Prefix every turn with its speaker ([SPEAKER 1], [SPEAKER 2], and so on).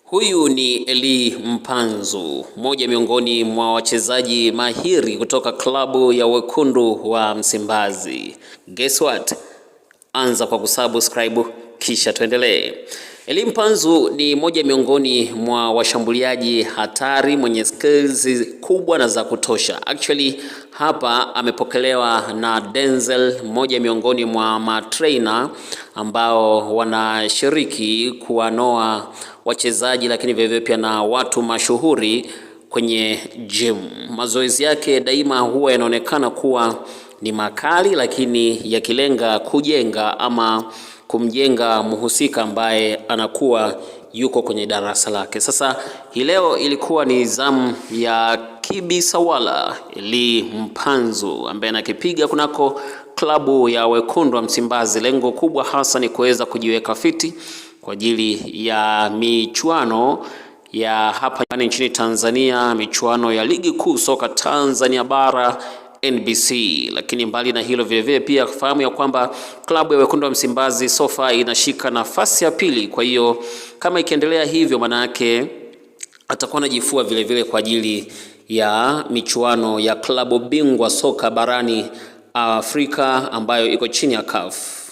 [SPEAKER 1] Huyu ni Eli Mpanzu, mmoja miongoni mwa wachezaji mahiri kutoka klabu ya Wekundu wa Msimbazi. Guess what? Anza kwa kusubscribe kisha tuendelee. Eli Mpanzu ni mmoja miongoni mwa washambuliaji hatari mwenye skills kubwa na za kutosha. Actually hapa amepokelewa na Denzel, mmoja miongoni mwa matrainer ambao wanashiriki kuwanoa wachezaji lakini vivyo pia na watu mashuhuri kwenye gym. Mazoezi yake daima huwa yanaonekana kuwa ni makali, lakini yakilenga kujenga ama kumjenga mhusika ambaye anakuwa yuko kwenye darasa lake. Sasa hii leo ilikuwa ni zamu ya Kibi Sawala Eli Mpanzu ambaye anakipiga kunako klabu ya Wekundu wa Msimbazi. Lengo kubwa hasa ni kuweza kujiweka fiti kwa ajili ya michuano ya hapa nchini Tanzania, michuano ya ligi kuu soka Tanzania bara NBC. Lakini mbali na hilo vile pia kufahamu ya kwamba klabu ya Wekundu wa Msimbazi sofa inashika nafasi ya pili. Kwa hiyo kama ikiendelea hivyo, maana yake atakuwa anajifua vile kwa ajili ya michuano ya klabu bingwa soka barani Afrika ambayo iko chini ya CAF.